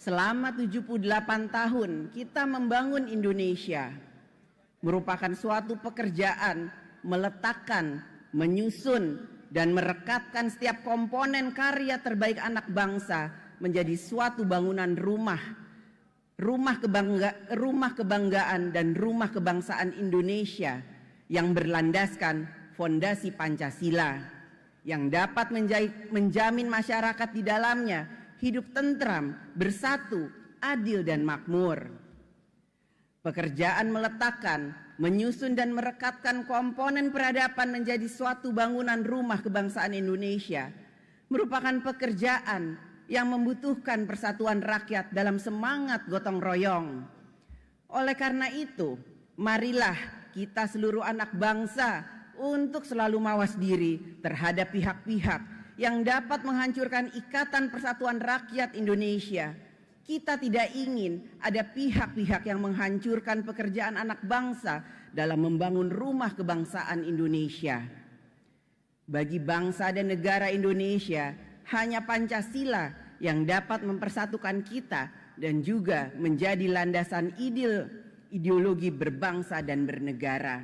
Selama 78 tahun kita membangun Indonesia, merupakan suatu pekerjaan meletakkan, menyusun, dan merekatkan setiap komponen karya terbaik anak bangsa menjadi suatu bangunan rumah kebanggaan dan rumah kebangsaan Indonesia yang berlandaskan fondasi Pancasila, yang dapat menjamin masyarakat di dalamnya hidup tentram, bersatu, adil, dan makmur. Pekerjaan meletakkan, menyusun, dan merekatkan komponen peradaban menjadi suatu bangunan rumah kebangsaan Indonesia merupakan pekerjaan yang membutuhkan persatuan rakyat dalam semangat gotong royong. Oleh karena itu, marilah kita seluruh anak bangsa untuk selalu mawas diri terhadap pihak-pihak yang dapat menghancurkan ikatan persatuan rakyat Indonesia. Kita tidak ingin ada pihak-pihak yang menghancurkan pekerjaan anak bangsa dalam membangun rumah kebangsaan Indonesia. Bagi bangsa dan negara Indonesia, hanya Pancasila yang dapat mempersatukan kita dan juga menjadi landasan ideologi berbangsa dan bernegara.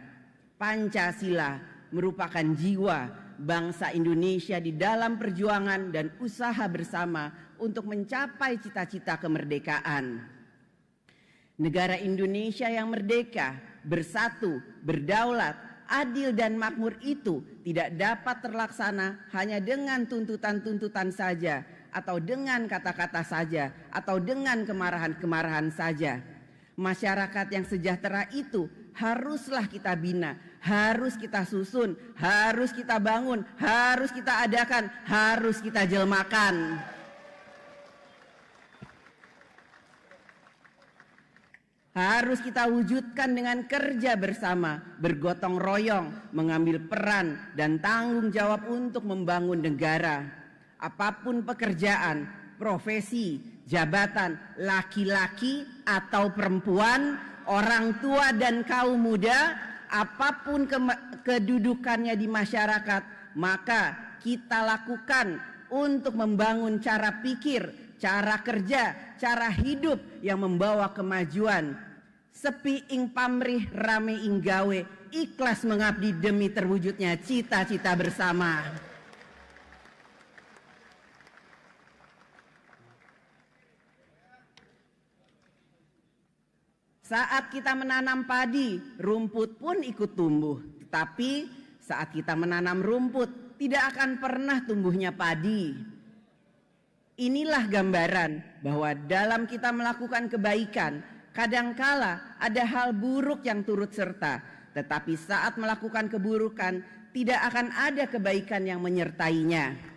Pancasila merupakan jiwa bangsa Indonesia di dalam perjuangan dan usaha bersama untuk mencapai cita-cita kemerdekaan. Negara Indonesia yang merdeka, bersatu, berdaulat, adil, dan makmur itu tidak dapat terlaksana hanya dengan tuntutan-tuntutan saja, atau dengan kata-kata saja, atau dengan kemarahan-kemarahan saja. Masyarakat yang sejahtera itu haruslah kita bina, harus kita susun, harus kita bangun, harus kita adakan, harus kita jelmakan. Harus kita wujudkan dengan kerja bersama, bergotong royong, mengambil peran dan tanggung jawab untuk membangun negara. Apapun pekerjaan, profesi, jabatan, laki-laki atau perempuan, orang tua dan kaum muda, apapun kedudukannya di masyarakat, maka kita lakukan untuk membangun cara pikir, cara kerja, cara hidup yang membawa kemajuan. Sepi ing pamrih rame ing gawe, ikhlas mengabdi demi terwujudnya cita-cita bersama. Saat kita menanam padi, rumput pun ikut tumbuh. Tetapi saat kita menanam rumput, tidak akan pernah tumbuhnya padi. Inilah gambaran bahwa dalam kita melakukan kebaikan, kadangkala ada hal buruk yang turut serta. Tetapi saat melakukan keburukan, tidak akan ada kebaikan yang menyertainya.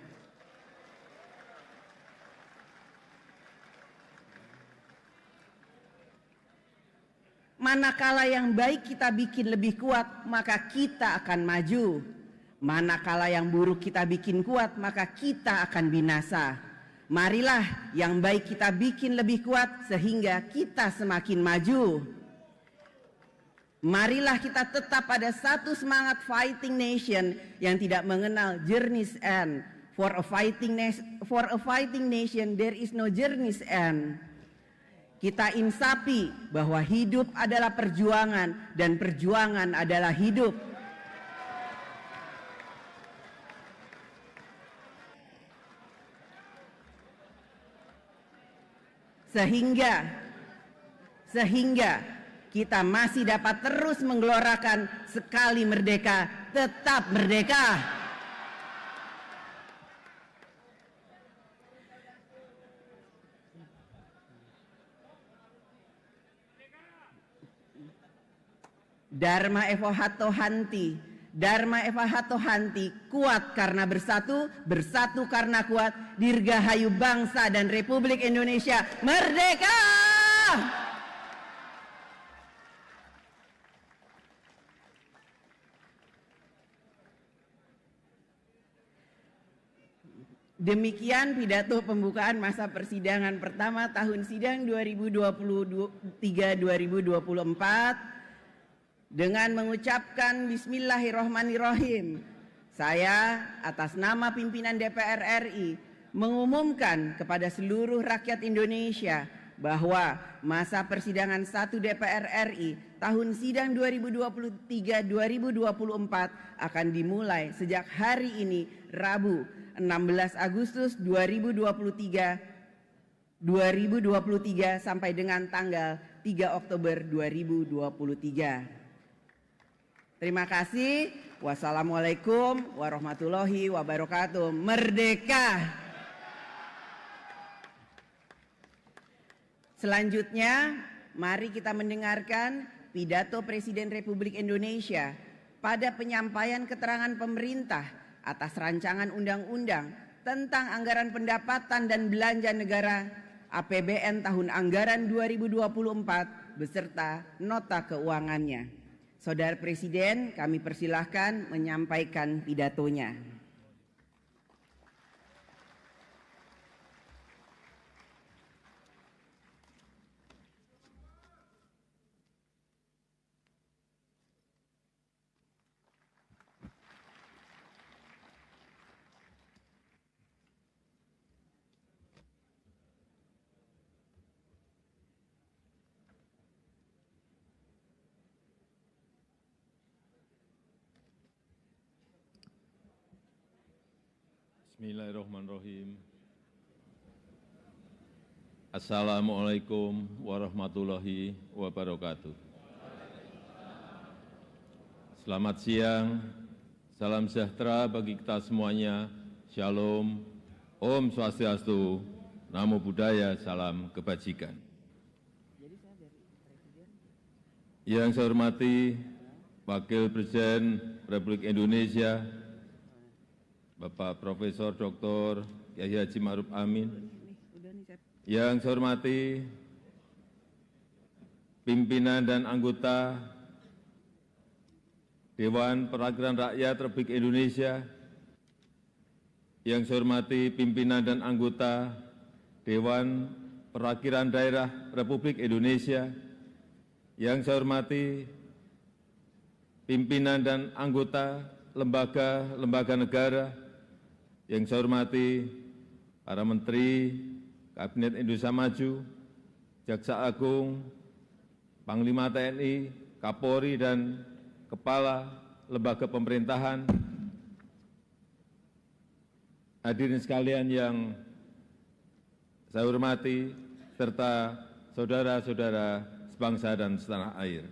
Manakala yang baik kita bikin lebih kuat, maka kita akan maju. Manakala yang buruk kita bikin kuat, maka kita akan binasa. Marilah yang baik kita bikin lebih kuat sehingga kita semakin maju. Marilah kita tetap pada satu semangat fighting nation yang tidak mengenal journey's end. For a fighting nation there is no journey's end. Kita insapi bahwa hidup adalah perjuangan dan perjuangan adalah hidup. Sehingga kita masih dapat terus menggelorakan sekali merdeka, tetap merdeka. Dharma Eva Hatto Hanti, Dharma Eva Hatto Hanti, kuat karena bersatu, bersatu karena kuat. Dirgahayu bangsa dan Republik Indonesia merdeka! Demikian pidato pembukaan masa persidangan pertama tahun sidang 2023-2024. Dengan mengucapkan Bismillahirrohmanirrohim, saya atas nama pimpinan DPR RI mengumumkan kepada seluruh rakyat Indonesia bahwa masa persidangan 1 DPR RI tahun sidang 2023-2024 akan dimulai sejak hari ini, Rabu 16 Agustus 2023 sampai dengan tanggal 3 Oktober 2023. Terima kasih. Wassalamualaikum warahmatullahi wabarakatuh. Merdeka! Selanjutnya, mari kita mendengarkan pidato Presiden Republik Indonesia pada penyampaian keterangan pemerintah atas rancangan undang-undang tentang anggaran pendapatan dan belanja negara APBN tahun anggaran 2024 beserta nota keuangannya. Saudara Presiden, kami persilahkan menyampaikan pidatonya. Bismillahirrahmanirrahim. Assalamualaikum warahmatullahi wabarakatuh. Selamat siang, salam sejahtera bagi kita semuanya. Shalom, Om Swastiastu, Namo Buddhaya, salam kebajikan. Yang saya hormati Wakil Presiden Republik Indonesia, Bapak Profesor Dr. Kyai Haji Ma'ruf Amin. Yang saya hormati pimpinan dan anggota Dewan Perwakilan Rakyat Republik Indonesia. Yang saya hormati pimpinan dan anggota Dewan Perwakilan Daerah Republik Indonesia. Yang saya hormati pimpinan dan anggota lembaga-lembaga negara. Yang saya hormati para Menteri Kabinet Indonesia Maju, Jaksa Agung, Panglima TNI, Kapolri, dan Kepala Lembaga Pemerintahan. Hadirin sekalian yang saya hormati, serta saudara-saudara sebangsa dan setanah air.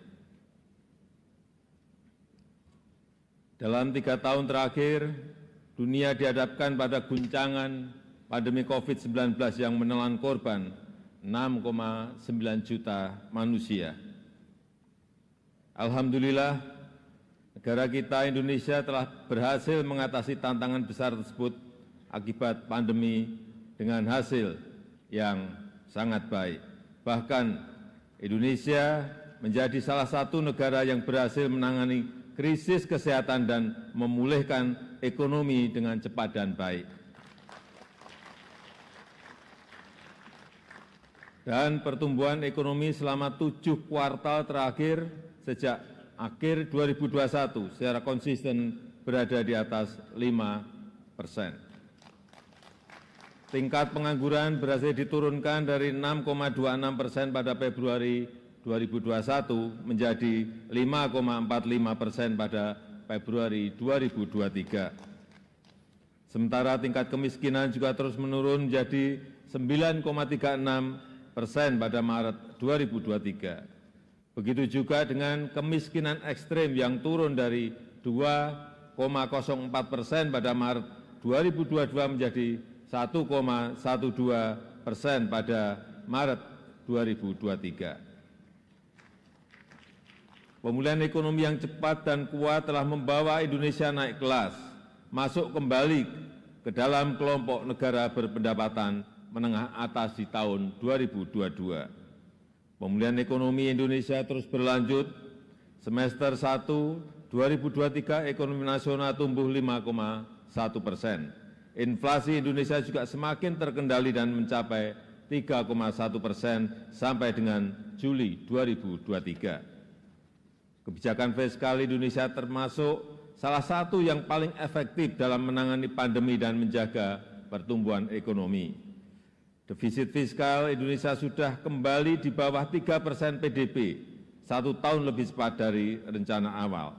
Dalam 3 tahun terakhir, dunia dihadapkan pada guncangan pandemi COVID-19 yang menelan korban 6,9 juta manusia. Alhamdulillah, negara kita Indonesia telah berhasil mengatasi tantangan besar tersebut akibat pandemi dengan hasil yang sangat baik. Bahkan Indonesia menjadi salah satu negara yang berhasil menangani krisis kesehatan dan memulihkan ekonomi dengan cepat dan baik. Dan pertumbuhan ekonomi selama 7 kuartal terakhir sejak akhir 2021 secara konsisten berada di atas 5%. Tingkat pengangguran berhasil diturunkan dari 6,26% pada Februari 2021 menjadi 5,45% pada Februari 2023. Sementara tingkat kemiskinan juga terus menurun menjadi 9,36% pada Maret 2023. Begitu juga dengan kemiskinan ekstrim yang turun dari 2,04% pada Maret 2022 menjadi 1,12% pada Maret 2023. Pemulihan ekonomi yang cepat dan kuat telah membawa Indonesia naik kelas, masuk kembali ke dalam kelompok negara berpendapatan menengah atas di tahun 2022. Pemulihan ekonomi Indonesia terus berlanjut. Semester 1 2023 ekonomi nasional tumbuh 5,1%. Inflasi Indonesia juga semakin terkendali dan mencapai 3,1% sampai dengan Juli 2023. Kebijakan fiskal Indonesia termasuk salah satu yang paling efektif dalam menangani pandemi dan menjaga pertumbuhan ekonomi. Defisit fiskal Indonesia sudah kembali di bawah 3% PDB, 1 tahun lebih cepat dari rencana awal.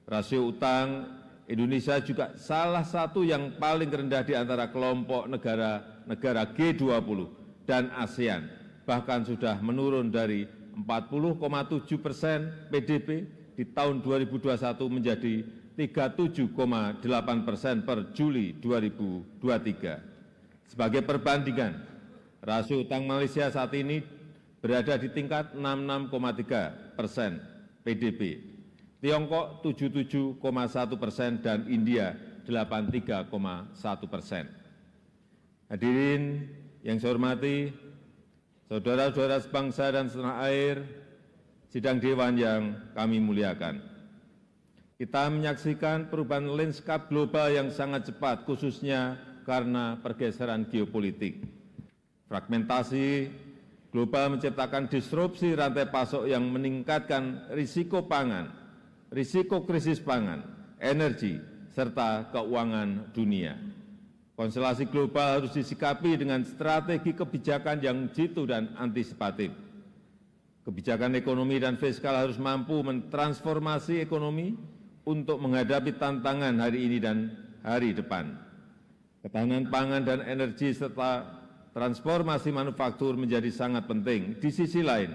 Rasio utang Indonesia juga salah satu yang paling rendah di antara kelompok negara G20 dan ASEAN, bahkan sudah menurun dari 40,7% PDB di tahun 2021 menjadi 37,8% per Juli 2023. Sebagai perbandingan, rasio utang Malaysia saat ini berada di tingkat 66,3% PDB, Tiongkok 77,1% dan India 83,1%. Hadirin yang saya hormati, saudara-saudara sebangsa dan setanah air, sidang dewan yang kami muliakan. Kita menyaksikan perubahan lanskap global yang sangat cepat, khususnya karena pergeseran geopolitik. Fragmentasi global menciptakan disrupsi rantai pasok yang meningkatkan risiko pangan, risiko krisis pangan, energi, serta keuangan dunia. Konstelasi global harus disikapi dengan strategi kebijakan yang jitu dan antisipatif. Kebijakan ekonomi dan fiskal harus mampu mentransformasi ekonomi untuk menghadapi tantangan hari ini dan hari depan. Ketahanan pangan dan energi serta transformasi manufaktur menjadi sangat penting. Di sisi lain,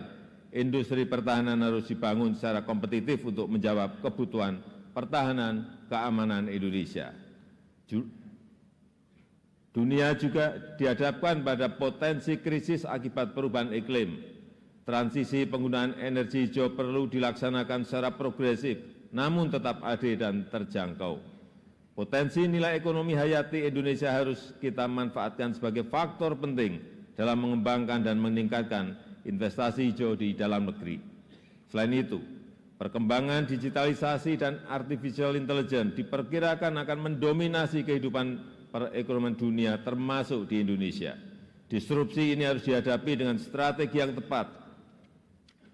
industri pertahanan harus dibangun secara kompetitif untuk menjawab kebutuhan pertahanan keamanan Indonesia. Dunia juga dihadapkan pada potensi krisis akibat perubahan iklim. Transisi penggunaan energi hijau perlu dilaksanakan secara progresif, namun tetap adil dan terjangkau. Potensi nilai ekonomi hayati Indonesia harus kita manfaatkan sebagai faktor penting dalam mengembangkan dan meningkatkan investasi hijau di dalam negeri. Selain itu, perkembangan digitalisasi dan artificial intelligence diperkirakan akan mendominasi kehidupan perekonomian dunia termasuk di Indonesia. Disrupsi ini harus dihadapi dengan strategi yang tepat.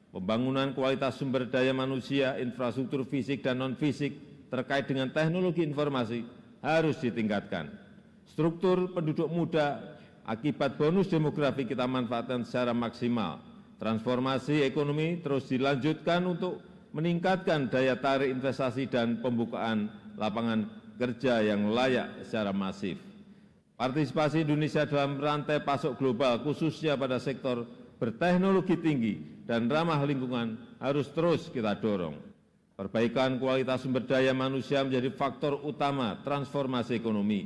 Pembangunan kualitas sumber daya manusia, infrastruktur fisik dan non-fisik terkait dengan teknologi informasi harus ditingkatkan. Struktur penduduk muda akibat bonus demografi kita manfaatkan secara maksimal. Transformasi ekonomi terus dilanjutkan untuk meningkatkan daya tarik investasi dan pembukaan lapangan kerja yang layak secara masif. Partisipasi Indonesia dalam rantai pasok global, khususnya pada sektor berteknologi tinggi dan ramah lingkungan, harus terus kita dorong. Perbaikan kualitas sumber daya manusia menjadi faktor utama transformasi ekonomi.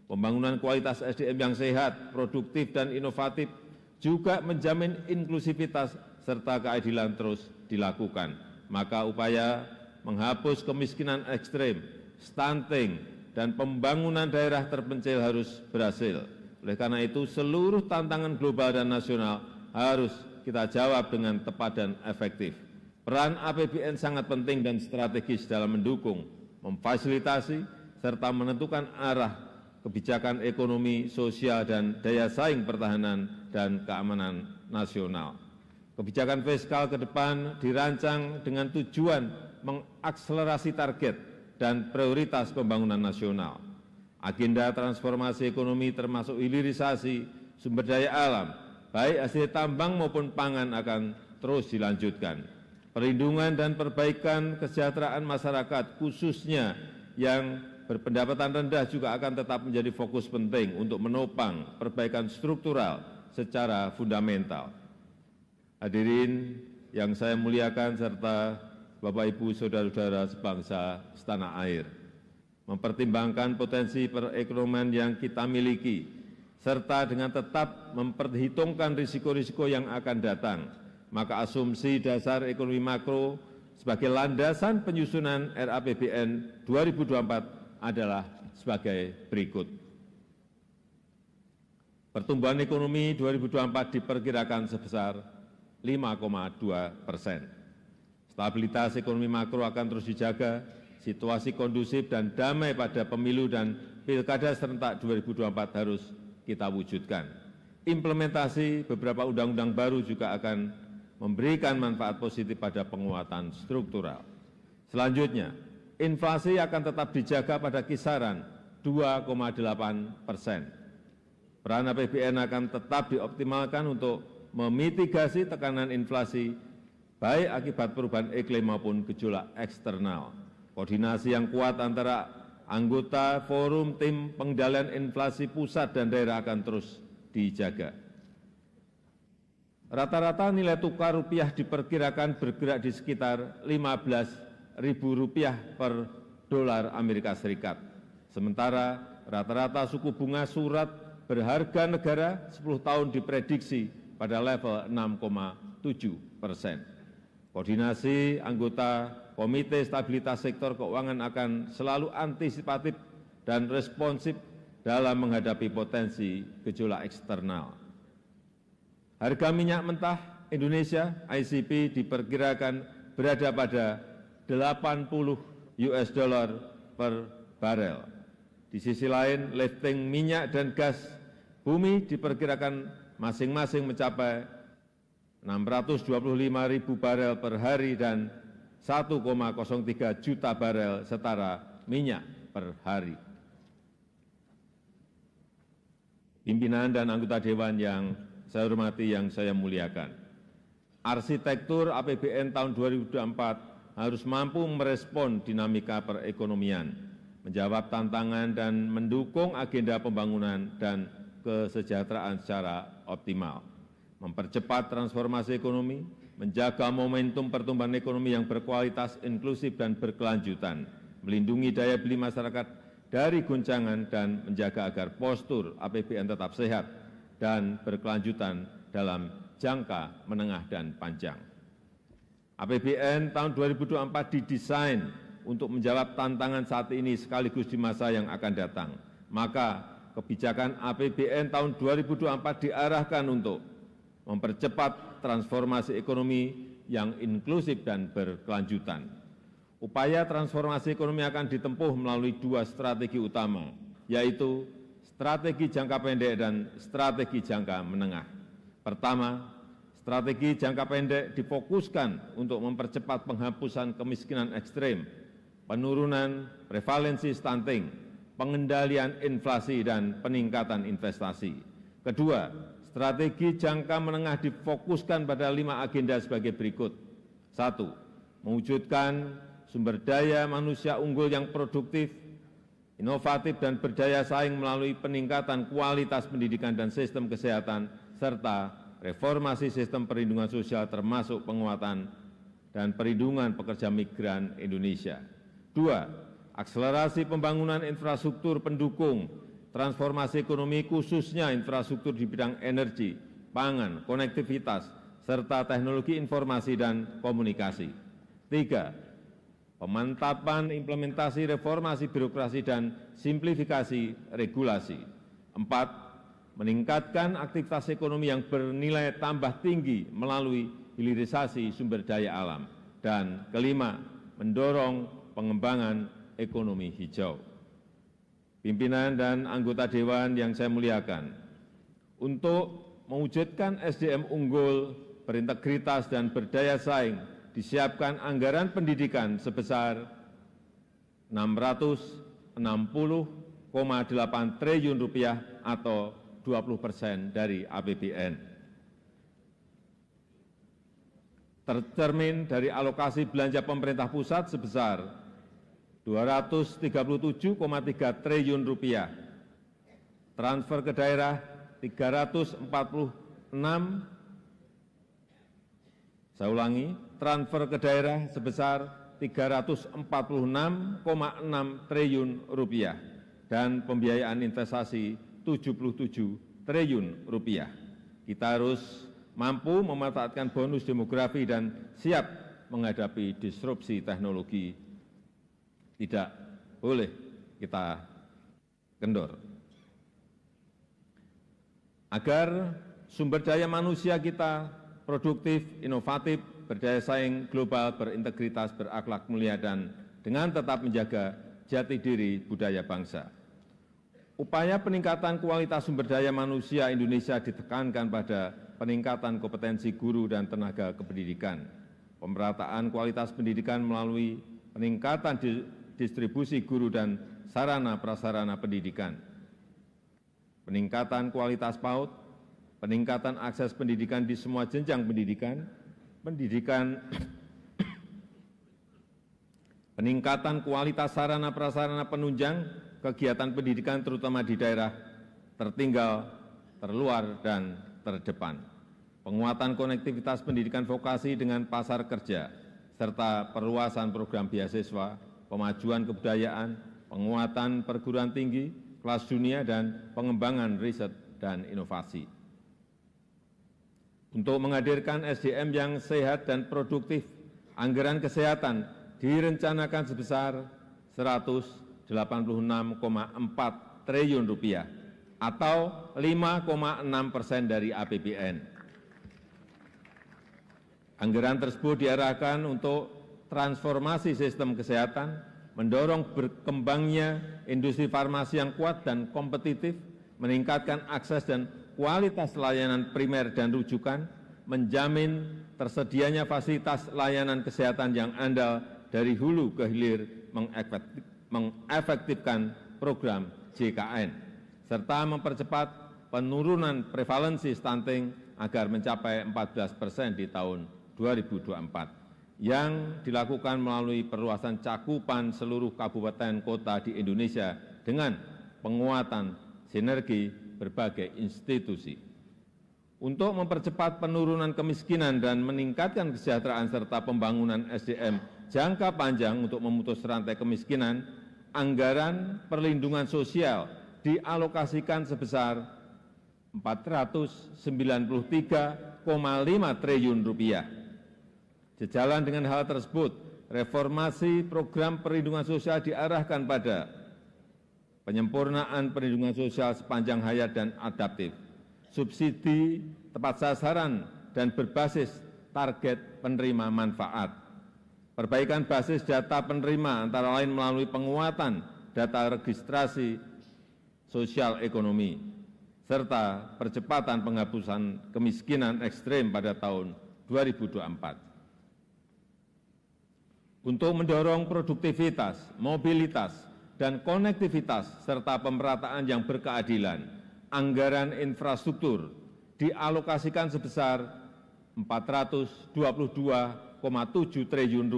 Pembangunan kualitas SDM yang sehat, produktif, dan inovatif juga menjamin inklusivitas serta keadilan terus dilakukan. Maka upaya menghapus kemiskinan ekstrem, stunting, dan pembangunan daerah terpencil harus berhasil. Oleh karena itu, seluruh tantangan global dan nasional harus kita jawab dengan tepat dan efektif. Peran APBN sangat penting dan strategis dalam mendukung, memfasilitasi, serta menentukan arah kebijakan ekonomi, sosial, dan daya saing pertahanan dan keamanan nasional. Kebijakan fiskal ke depan dirancang dengan tujuan mengakselerasi target dan prioritas pembangunan nasional. Agenda transformasi ekonomi termasuk hilirisasi sumber daya alam, baik hasil tambang maupun pangan akan terus dilanjutkan. Perlindungan dan perbaikan kesejahteraan masyarakat, khususnya yang berpendapatan rendah, juga akan tetap menjadi fokus penting untuk menopang perbaikan struktural secara fundamental. Hadirin yang saya muliakan serta Bapak Ibu saudara-saudara sebangsa setanah air, mempertimbangkan potensi perekonomian yang kita miliki, serta dengan tetap memperhitungkan risiko-risiko yang akan datang, maka asumsi dasar ekonomi makro sebagai landasan penyusunan RAPBN 2024 adalah sebagai berikut. Pertumbuhan ekonomi 2024 diperkirakan sebesar 5,2%. Stabilitas ekonomi makro akan terus dijaga, situasi kondusif dan damai pada pemilu dan pilkada serentak 2024 harus kita wujudkan. Implementasi beberapa undang-undang baru juga akan memberikan manfaat positif pada penguatan struktural. Selanjutnya, inflasi akan tetap dijaga pada kisaran 2,8%. Peran APBN akan tetap dioptimalkan untuk memitigasi tekanan inflasi, baik akibat perubahan iklim maupun gejolak eksternal. Koordinasi yang kuat antara anggota forum tim pengendalian inflasi pusat dan daerah akan terus dijaga. Rata-rata nilai tukar rupiah diperkirakan bergerak di sekitar Rp15.000 per dolar Amerika Serikat. Sementara rata-rata suku bunga surat berharga negara 10 tahun diprediksi pada level 6,7%. Koordinasi anggota Komite Stabilitas Sektor Keuangan akan selalu antisipatif dan responsif dalam menghadapi potensi gejolak eksternal. Harga minyak mentah Indonesia ICP diperkirakan berada pada $80 per barel. Di sisi lain, lifting minyak dan gas bumi diperkirakan masing-masing mencapai 625.000 barel per hari dan 1,03 juta barel setara minyak per hari. Pimpinan dan anggota Dewan yang saya hormati, yang saya muliakan, arsitektur APBN tahun 2024 harus mampu merespon dinamika perekonomian, menjawab tantangan dan mendukung agenda pembangunan dan kesejahteraan secara optimal, mempercepat transformasi ekonomi, menjaga momentum pertumbuhan ekonomi yang berkualitas, inklusif, dan berkelanjutan, melindungi daya beli masyarakat dari guncangan, dan menjaga agar postur APBN tetap sehat dan berkelanjutan dalam jangka menengah dan panjang. APBN tahun 2024 didesain untuk menjawab tantangan saat ini sekaligus di masa yang akan datang. Maka kebijakan APBN tahun 2024 diarahkan untuk mempercepat transformasi ekonomi yang inklusif dan berkelanjutan. Upaya transformasi ekonomi akan ditempuh melalui dua strategi utama, yaitu strategi jangka pendek dan strategi jangka menengah. Pertama, strategi jangka pendek difokuskan untuk mempercepat penghapusan kemiskinan ekstrem, penurunan prevalensi stunting, pengendalian inflasi, dan peningkatan investasi. Kedua, strategi jangka menengah difokuskan pada 5 agenda sebagai berikut. 1. Mewujudkan sumber daya manusia unggul yang produktif, inovatif, dan berdaya saing melalui peningkatan kualitas pendidikan dan sistem kesehatan, serta reformasi sistem perlindungan sosial termasuk penguatan dan perlindungan pekerja migran Indonesia. 2. Akselerasi pembangunan infrastruktur pendukung transformasi ekonomi, khususnya infrastruktur di bidang energi, pangan, konektivitas, serta teknologi informasi dan komunikasi. 3. Pemantapan implementasi reformasi birokrasi dan simplifikasi regulasi. 4. Meningkatkan aktivitas ekonomi yang bernilai tambah tinggi melalui hilirisasi sumber daya alam. Dan kelima, mendorong pengembangan ekonomi hijau. Pimpinan dan anggota Dewan yang saya muliakan, untuk mewujudkan SDM unggul, berintegritas, dan berdaya saing, disiapkan anggaran pendidikan sebesar Rp660,8 triliun atau 20% dari APBN. Tercermin dari alokasi belanja pemerintah pusat sebesar Rp237,3 triliun, transfer ke daerah 346, saya ulangi, transfer ke daerah sebesar Rp346,6 triliun, dan pembiayaan investasi Rp77 triliun. Kita harus mampu memanfaatkan bonus demografi dan siap menghadapi disrupsi teknologi. Tidak boleh kita kendor. Agar sumber daya manusia kita produktif, inovatif, berdaya saing global, berintegritas, berakhlak mulia, dan dengan tetap menjaga jati diri budaya bangsa. Upaya peningkatan kualitas sumber daya manusia Indonesia ditekankan pada peningkatan kompetensi guru dan tenaga kependidikan, pemerataan kualitas pendidikan melalui peningkatan distribusi guru dan sarana prasarana pendidikan, peningkatan kualitas PAUD, peningkatan akses pendidikan di semua jenjang pendidikan, peningkatan kualitas sarana prasarana penunjang kegiatan pendidikan terutama di daerah tertinggal, terluar, dan terdepan. Penguatan konektivitas pendidikan vokasi dengan pasar kerja, serta perluasan program beasiswa, pemajuan kebudayaan, penguatan perguruan tinggi, kelas dunia, dan pengembangan riset dan inovasi. Untuk menghadirkan SDM yang sehat dan produktif, anggaran kesehatan direncanakan sebesar Rp186,4 triliun atau 5,6% dari APBN. Anggaran tersebut diarahkan untuk transformasi sistem kesehatan, mendorong berkembangnya industri farmasi yang kuat dan kompetitif, meningkatkan akses dan kualitas layanan primer dan rujukan, menjamin tersedianya fasilitas layanan kesehatan yang andal dari hulu ke hilir, mengefektifkan program JKN, serta mempercepat penurunan prevalensi stunting agar mencapai 14% di tahun 2024, yang dilakukan melalui perluasan cakupan seluruh kabupaten kota di Indonesia dengan penguatan sinergi berbagai institusi. Untuk mempercepat penurunan kemiskinan dan meningkatkan kesejahteraan serta pembangunan SDM jangka panjang untuk memutus rantai kemiskinan, anggaran perlindungan sosial dialokasikan sebesar Rp493,5 triliun. Sejalan dengan hal tersebut, reformasi program perlindungan sosial diarahkan pada penyempurnaan perlindungan sosial sepanjang hayat dan adaptif, subsidi tepat sasaran dan berbasis target penerima manfaat, perbaikan basis data penerima antara lain melalui penguatan data registrasi sosial ekonomi, serta percepatan penghapusan kemiskinan ekstrem pada tahun 2024. Untuk mendorong produktivitas, mobilitas, dan konektivitas serta pemerataan yang berkeadilan, anggaran infrastruktur dialokasikan sebesar Rp422,7 triliun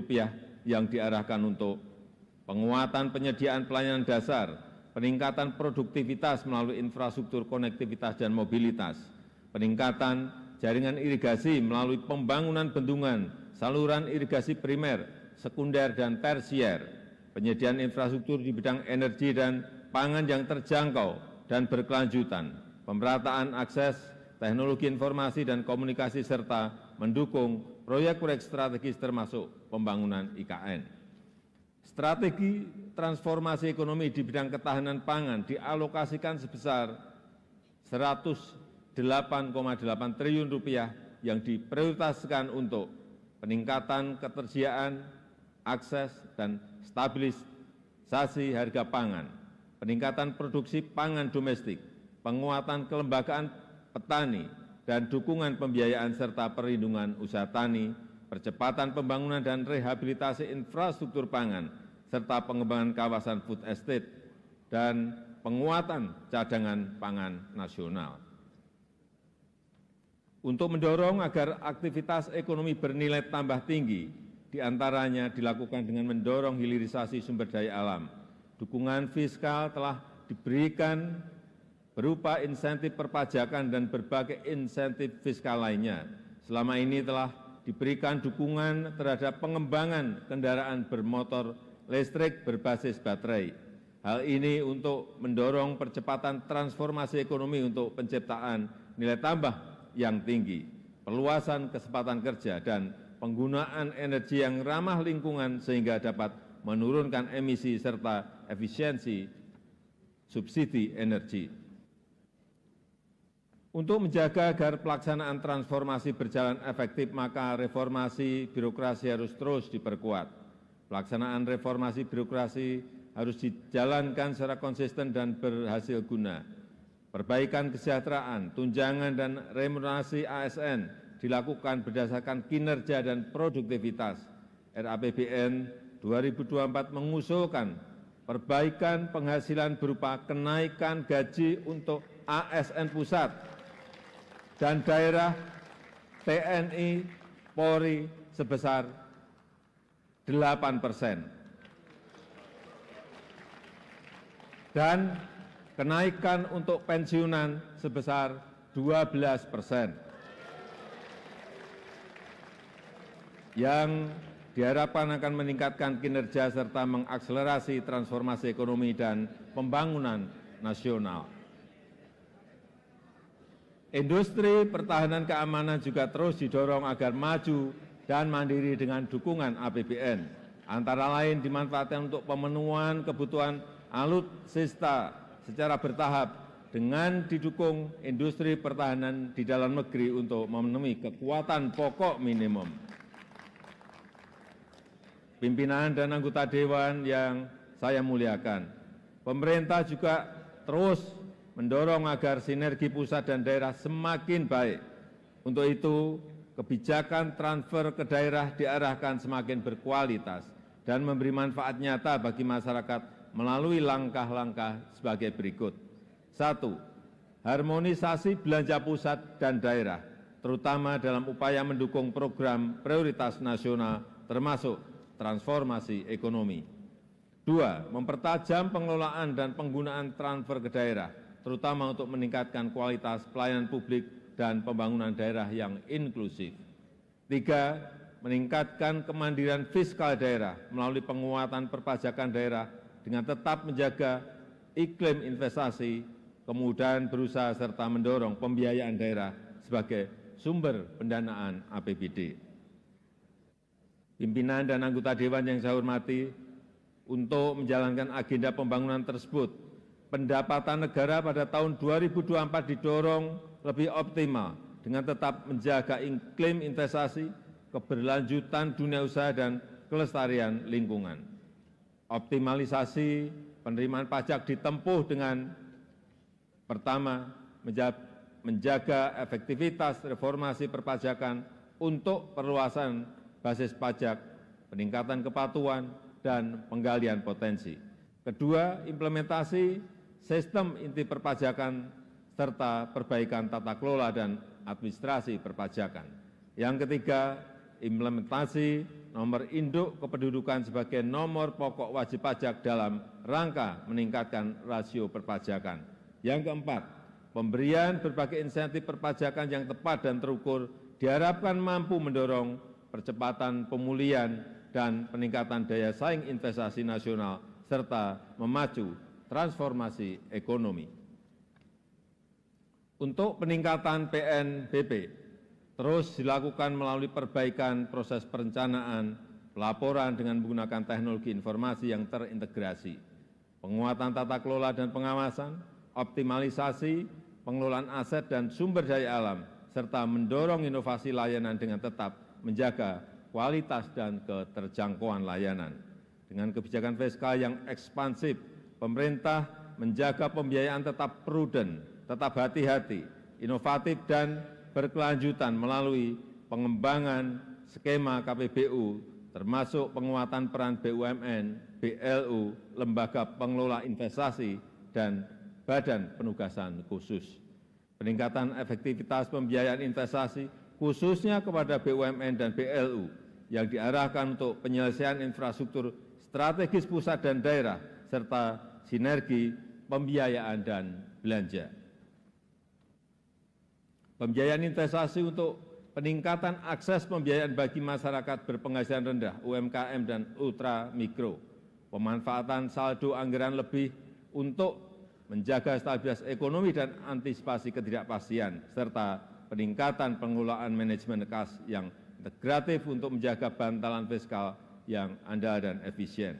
yang diarahkan untuk penguatan penyediaan pelayanan dasar, peningkatan produktivitas melalui infrastruktur konektivitas dan mobilitas, peningkatan jaringan irigasi melalui pembangunan bendungan, saluran irigasi primer, sekunder, dan tersier, penyediaan infrastruktur di bidang energi dan pangan yang terjangkau dan berkelanjutan, pemerataan akses teknologi informasi dan komunikasi, serta mendukung proyek-proyek strategis termasuk pembangunan IKN. Strategi transformasi ekonomi di bidang ketahanan pangan dialokasikan sebesar Rp108,8 triliun yang diprioritaskan untuk peningkatan ketersediaan, akses, dan stabilisasi harga pangan, peningkatan produksi pangan domestik, penguatan kelembagaan petani, dan dukungan pembiayaan serta perlindungan usaha tani, percepatan pembangunan dan rehabilitasi infrastruktur pangan, serta pengembangan kawasan food estate, dan penguatan cadangan pangan nasional. Untuk mendorong agar aktivitas ekonomi bernilai tambah tinggi, diantaranya dilakukan dengan mendorong hilirisasi sumber daya alam. Dukungan fiskal telah diberikan berupa insentif perpajakan dan berbagai insentif fiskal lainnya. Selama ini telah diberikan dukungan terhadap pengembangan kendaraan bermotor listrik berbasis baterai. Hal ini untuk mendorong percepatan transformasi ekonomi untuk penciptaan nilai tambah yang tinggi, perluasan kesempatan kerja, dan penggunaan energi yang ramah lingkungan sehingga dapat menurunkan emisi serta efisiensi subsidi energi. Untuk menjaga agar pelaksanaan transformasi berjalan efektif, maka reformasi birokrasi harus terus diperkuat. Pelaksanaan reformasi birokrasi harus dijalankan secara konsisten dan berhasil guna. Perbaikan kesejahteraan, tunjangan, dan remunerasi ASN dilakukan berdasarkan kinerja dan produktivitas. RAPBN 2024 mengusulkan perbaikan penghasilan berupa kenaikan gaji untuk ASN pusat dan daerah TNI Polri sebesar 8%. Dan kenaikan untuk pensiunan sebesar 12%. Yang diharapkan akan meningkatkan kinerja serta mengakselerasi transformasi ekonomi dan pembangunan nasional. Industri pertahanan keamanan juga terus didorong agar maju dan mandiri dengan dukungan APBN. Antara lain dimanfaatkan untuk pemenuhan kebutuhan alutsista secara bertahap dengan didukung industri pertahanan di dalam negeri untuk memenuhi kekuatan pokok minimum. Pimpinan dan anggota Dewan yang saya muliakan, pemerintah juga terus mendorong agar sinergi pusat dan daerah semakin baik. Untuk itu, kebijakan transfer ke daerah diarahkan semakin berkualitas dan memberi manfaat nyata bagi masyarakat melalui langkah-langkah sebagai berikut. 1. Harmonisasi belanja pusat dan daerah, terutama dalam upaya mendukung program prioritas nasional termasuk transformasi ekonomi. 2. Mempertajam pengelolaan dan penggunaan transfer ke daerah, terutama untuk meningkatkan kualitas pelayanan publik dan pembangunan daerah yang inklusif. 3. Meningkatkan kemandirian fiskal daerah melalui penguatan perpajakan daerah dengan tetap menjaga iklim investasi, kemudahan berusaha serta mendorong pembiayaan daerah sebagai sumber pendanaan APBD. Pimpinan dan anggota Dewan yang saya hormati, untuk menjalankan agenda pembangunan tersebut, pendapatan negara pada tahun 2024 didorong lebih optimal dengan tetap menjaga iklim investasi, keberlanjutan dunia usaha, dan kelestarian lingkungan. Optimalisasi penerimaan pajak ditempuh dengan pertama, menjaga efektivitas reformasi perpajakan untuk perluasan basis pajak, peningkatan kepatuhan, dan penggalian potensi. Kedua, implementasi sistem inti perpajakan serta perbaikan tata kelola dan administrasi perpajakan. Yang ketiga, implementasi nomor induk kependudukan sebagai nomor pokok wajib pajak dalam rangka meningkatkan rasio perpajakan. Yang keempat, pemberian berbagai insentif perpajakan yang tepat dan terukur diharapkan mampu mendorong percepatan pemulihan dan peningkatan daya saing investasi nasional serta memacu transformasi ekonomi. Untuk peningkatan PNBP terus dilakukan melalui perbaikan proses perencanaan, pelaporan dengan menggunakan teknologi informasi yang terintegrasi, penguatan tata kelola dan pengawasan, optimalisasi pengelolaan aset dan sumber daya alam, serta mendorong inovasi layanan dengan tetap menjaga kualitas dan keterjangkauan layanan. Dengan kebijakan fiskal yang ekspansif, pemerintah menjaga pembiayaan tetap prudent, tetap hati-hati, inovatif, dan berkelanjutan melalui pengembangan skema KPBU, termasuk penguatan peran BUMN, BLU, lembaga pengelola investasi, dan badan penugasan khusus. Peningkatan efektivitas pembiayaan investasi, khususnya kepada BUMN dan BLU, yang diarahkan untuk penyelesaian infrastruktur strategis pusat dan daerah, serta sinergi pembiayaan dan belanja. Pembiayaan investasi untuk peningkatan akses pembiayaan bagi masyarakat berpenghasilan rendah, UMKM dan ultramikro, pemanfaatan saldo anggaran lebih untuk menjaga stabilitas ekonomi dan antisipasi ketidakpastian, serta peningkatan pengelolaan manajemen kas yang integratif untuk menjaga bantalan fiskal yang andal dan efisien.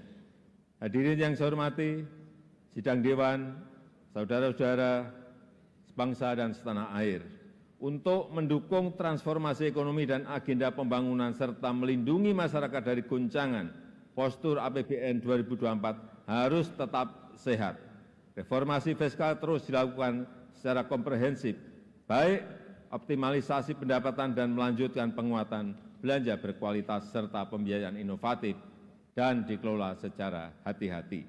Hadirin yang saya hormati, sidang Dewan, saudara-saudara sebangsa dan setanah air, untuk mendukung transformasi ekonomi dan agenda pembangunan serta melindungi masyarakat dari goncangan, postur APBN 2024 harus tetap sehat. Reformasi fiskal terus dilakukan secara komprehensif, baik optimalisasi pendapatan dan melanjutkan penguatan belanja berkualitas serta pembiayaan inovatif dan dikelola secara hati-hati.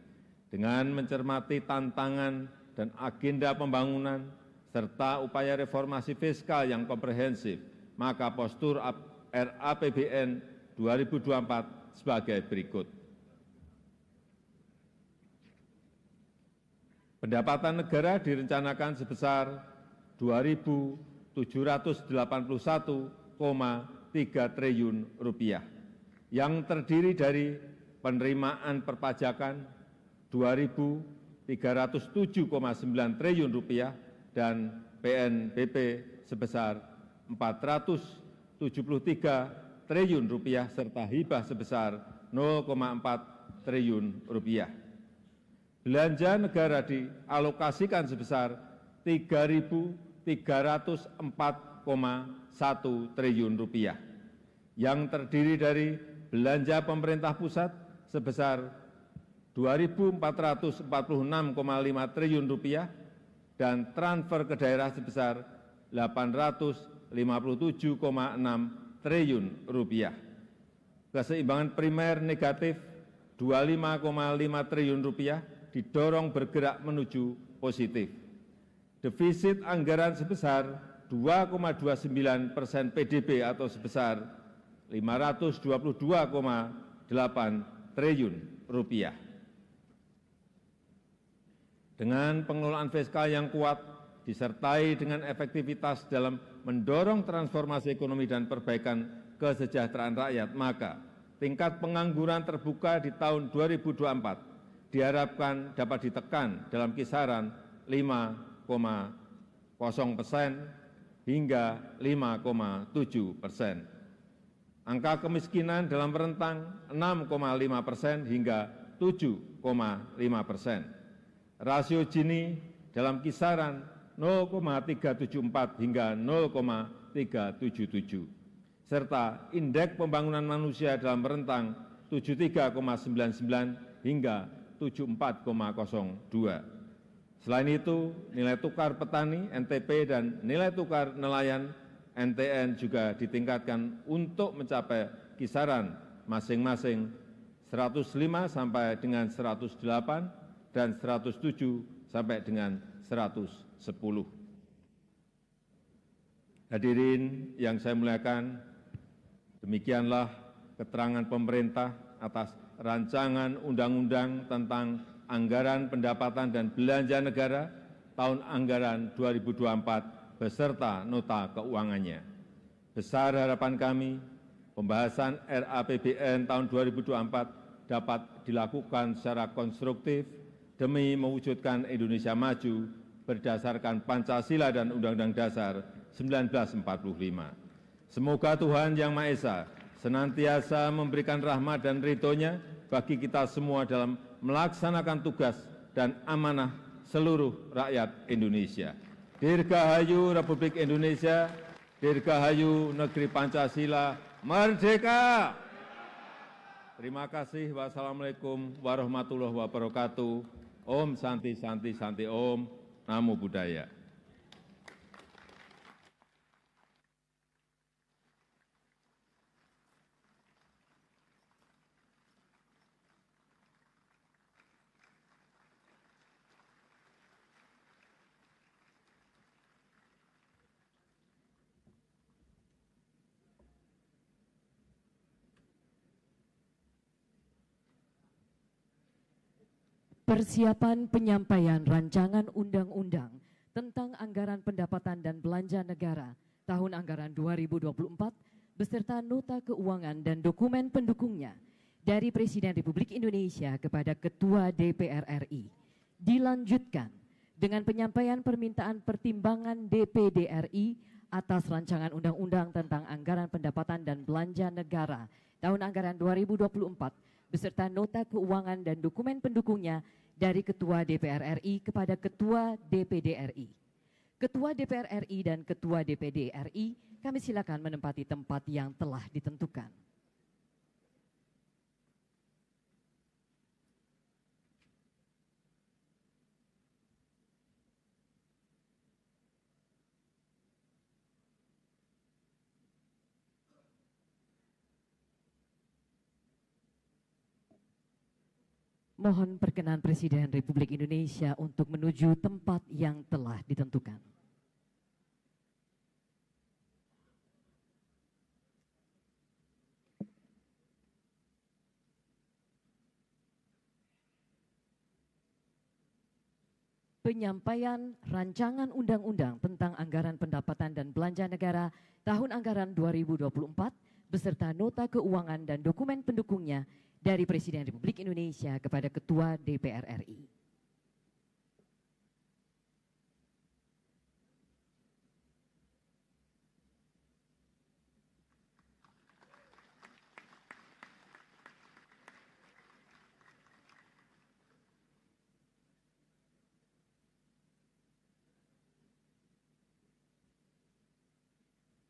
Dengan mencermati tantangan dan agenda pembangunan, serta upaya reformasi fiskal yang komprehensif, maka postur RAPBN 2024 sebagai berikut. Pendapatan negara direncanakan sebesar Rp2.781,3 triliun, yang terdiri dari penerimaan perpajakan Rp2.307,9 triliun dan PNBP sebesar Rp473 triliun serta hibah sebesar Rp0,4 triliun. Belanja negara dialokasikan sebesar Rp3.304,1 triliun, yang terdiri dari belanja pemerintah pusat sebesar Rp2.446,5 triliun dan transfer ke daerah sebesar Rp857,6 triliun. Keseimbangan primer negatif Rp25,5 triliun didorong bergerak menuju positif. Defisit anggaran sebesar 2,29% PDB atau sebesar Rp522,8 triliun. Dengan pengelolaan fiskal yang kuat, disertai dengan efektivitas dalam mendorong transformasi ekonomi dan perbaikan kesejahteraan rakyat, maka tingkat pengangguran terbuka di tahun 2024 diharapkan dapat ditekan dalam kisaran 5,0% hingga 5,7%. Angka kemiskinan dalam rentang 6,5% hingga 7,5%. Rasio Gini dalam kisaran 0,374 hingga 0,377. Serta indeks pembangunan manusia dalam rentang 73,99 hingga 74,02. Selain itu, nilai tukar petani (NTP) dan nilai tukar nelayan (NTN) juga ditingkatkan untuk mencapai kisaran masing-masing 105 sampai dengan 108 dan 107 sampai dengan 110. Hadirin yang saya muliakan, demikianlah keterangan pemerintah atas rancangan undang-undang tentang anggaran pendapatan dan belanja negara tahun anggaran 2024 beserta nota keuangannya. Besar harapan kami, pembahasan RAPBN tahun 2024 dapat dilakukan secara konstruktif demi mewujudkan Indonesia maju berdasarkan Pancasila dan Undang-Undang Dasar 1945. Semoga Tuhan Yang Maha Esa senantiasa memberikan rahmat dan ridho-Nya bagi kita semua dalam melaksanakan tugas dan amanah seluruh rakyat Indonesia. Dirgahayu Republik Indonesia, Dirgahayu Negeri Pancasila, Merdeka! Terima kasih. Wassalamualaikum warahmatullahi wabarakatuh. Om Santi Santi Santi Om. Namo Buddhaya. Persiapan penyampaian rancangan undang-undang tentang anggaran pendapatan dan belanja negara tahun anggaran 2024 beserta nota keuangan dan dokumen pendukungnya dari Presiden Republik Indonesia kepada Ketua DPR RI dilanjutkan dengan penyampaian permintaan pertimbangan DPD RI atas rancangan undang-undang tentang anggaran pendapatan dan belanja negara tahun anggaran 2024 beserta nota keuangan dan dokumen pendukungnya dari Ketua DPR RI kepada Ketua DPD RI. Ketua DPR RI dan Ketua DPD RI, kami silakan menempati tempat yang telah ditentukan. Mohon perkenan Presiden Republik Indonesia untuk menuju tempat yang telah ditentukan. penyampaian rancangan undang-undang tentang anggaran pendapatan dan belanja negara tahun anggaran 2024 beserta nota keuangan dan dokumen pendukungnya dari Presiden Republik Indonesia kepada Ketua DPR RI.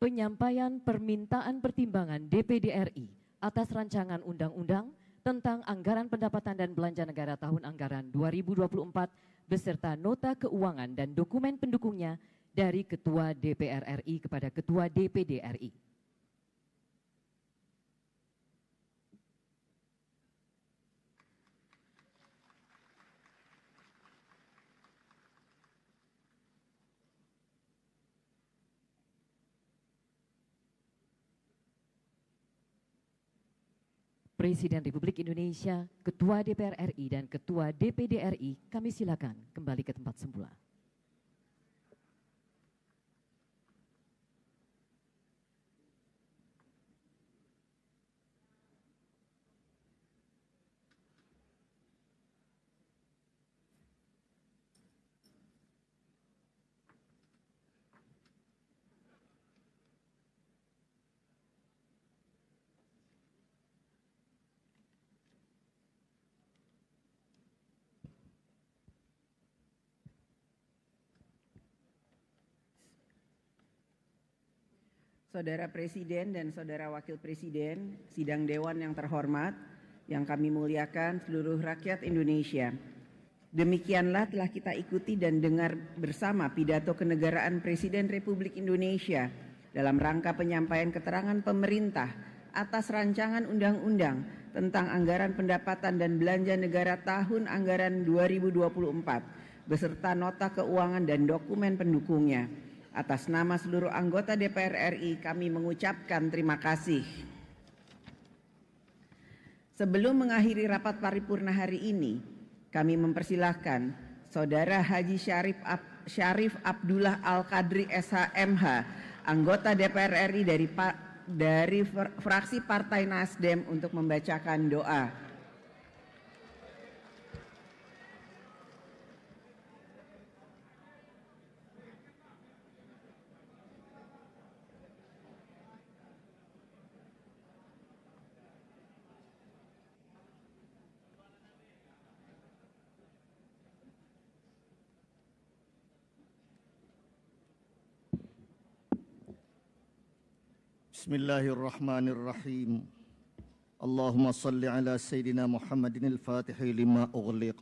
Penyampaian permintaan pertimbangan DPD RI atas rancangan undang-undang tentang anggaran pendapatan dan belanja negara tahun anggaran 2024 beserta nota keuangan dan dokumen pendukungnya dari Ketua DPR RI kepada Ketua DPD RI. Presiden Republik Indonesia, Ketua DPR RI dan Ketua DPD RI, kami silakan kembali ke tempat semula. Saudara Presiden dan Saudara Wakil Presiden, sidang Dewan yang terhormat, yang kami muliakan seluruh rakyat Indonesia. Demikianlah telah kita ikuti dan dengar bersama pidato kenegaraan Presiden Republik Indonesia dalam rangka penyampaian keterangan pemerintah atas rancangan undang-undang tentang anggaran pendapatan dan belanja negara tahun anggaran 2024 beserta nota keuangan dan dokumen pendukungnya. Atas nama seluruh anggota DPR RI kami mengucapkan terima kasih. Sebelum mengakhiri rapat paripurna hari ini, kami mempersilahkan Saudara Haji Syarif Abdullah Al-Qadri SHMH, anggota DPR RI dari fraksi Partai Nasdem untuk membacakan doa. Bismillahirrahmanirrahim. Allahumma salli ala Sayyidina Muhammadin al-Fatihi lima ughliq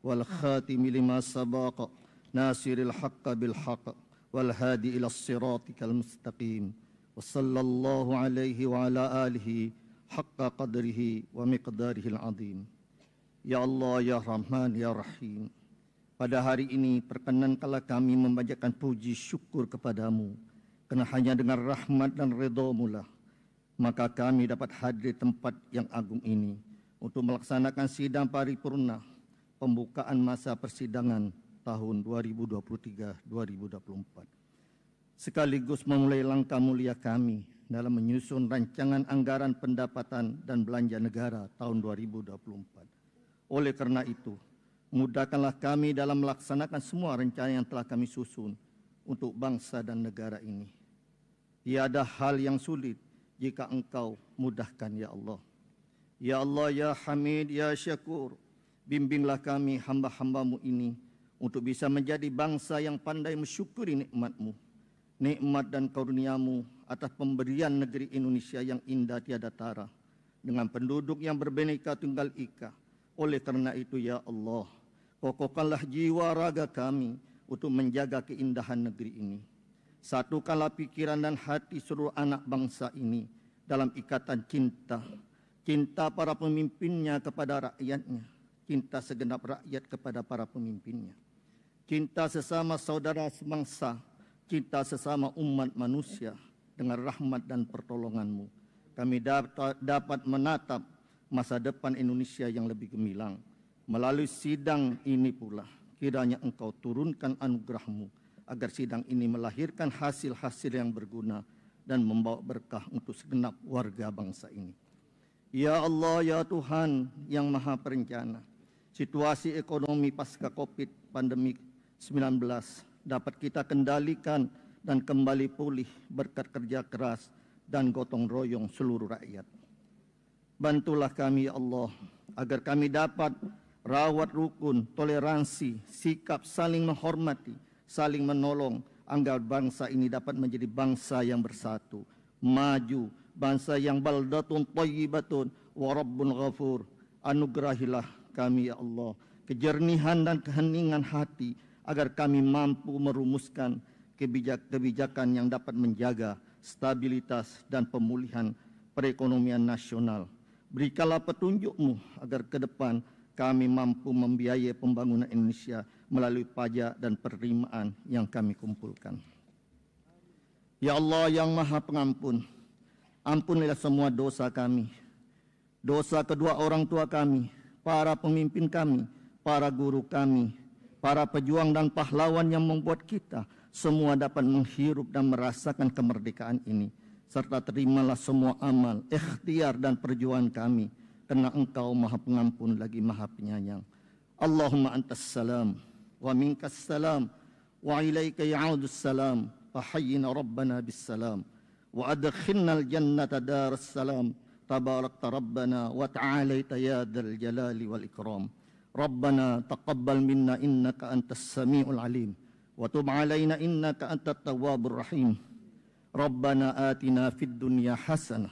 wal khatimi lima sabaqa nasiril haqqa bil haqq wal hadi ila siratikal mustaqim wa sallallahu alaihi wa ala alihi haqqa qadrihi wa miqdarihil azim. Ya Allah, ya Rahman, ya Rahim. Pada hari ini perkenankanlah kami memanjatkan puji syukur kepadamu, karena hanya dengan rahmat dan ridha-Mu lah maka kami dapat hadir di tempat yang agung ini untuk melaksanakan sidang paripurna pembukaan masa persidangan tahun 2023-2024. Sekaligus memulai langkah mulia kami dalam menyusun rancangan anggaran pendapatan dan belanja negara tahun 2024. Oleh karena itu, mudahkanlah kami dalam melaksanakan semua rencana yang telah kami susun untuk bangsa dan negara ini. Tiada hal yang sulit jika Engkau mudahkan, ya Allah. Ya Allah, ya Hamid, ya Syakur, bimbinglah kami hamba-hamba-Mu ini untuk bisa menjadi bangsa yang pandai mensyukuri nikmat-Mu, nikmat dan karunia-Mu atas pemberian negeri Indonesia yang indah tiada tara, dengan penduduk yang berbineka tunggal ika. Oleh karena itu, ya Allah, kokohkanlah jiwa raga kami untuk menjaga keindahan negeri ini. Satukanlah pikiran dan hati seluruh anak bangsa ini dalam ikatan cinta. Cinta para pemimpinnya kepada rakyatnya. Cinta segenap rakyat kepada para pemimpinnya. Cinta sesama saudara sebangsa. Cinta sesama umat manusia. Dengan rahmat dan pertolongan-Mu, kami dapat menatap masa depan Indonesia yang lebih gemilang. Melalui sidang ini pula, kiranya Engkau turunkan anugerah-Mu agar sidang ini melahirkan hasil-hasil yang berguna dan membawa berkah untuk segenap warga bangsa ini. Ya Allah, ya Tuhan yang Maha Perencana, situasi ekonomi pasca COVID pandemi 19 dapat kita kendalikan dan kembali pulih berkat kerja keras dan gotong royong seluruh rakyat. Bantulah kami ya Allah, agar kami dapat rawat rukun, toleransi, sikap saling menghormati, saling menolong, agar bangsa ini dapat menjadi bangsa yang bersatu, maju, bangsa yang baldatun thayyibatun wa rabbun ghafur. Anugerahilah kami ya Allah kejernihan dan keheningan hati agar kami mampu merumuskan kebijakan yang dapat menjaga stabilitas dan pemulihan perekonomian nasional. Berikanlah petunjuk-Mu agar ke depan kami mampu membiayai pembangunan Indonesia melalui pajak dan penerimaan yang kami kumpulkan. Ya Allah yang Maha Pengampun, ampunilah semua dosa kami, dosa kedua orang tua kami, para pemimpin kami, para guru kami, para pejuang dan pahlawan yang membuat kita semua dapat menghirup dan merasakan kemerdekaan ini. Serta terimalah semua amal, ikhtiar dan perjuangan kami, karena Engkau Maha Pengampun lagi Maha Penyayang. Allahumma antas salam, wa minkas salam, wa ilaika ya'udus salam, fahayyina rabbana bis salam, wa adkhilna al-jannata daras salam, tabarakta rabbana wa ta'alaita ya dzal jalali wal ikram. Rabbana taqabbal minna innaka antas samiul alim, wa tub alaina innaka antat tawwabur rahim. Rabbana atina fid dunya hasanah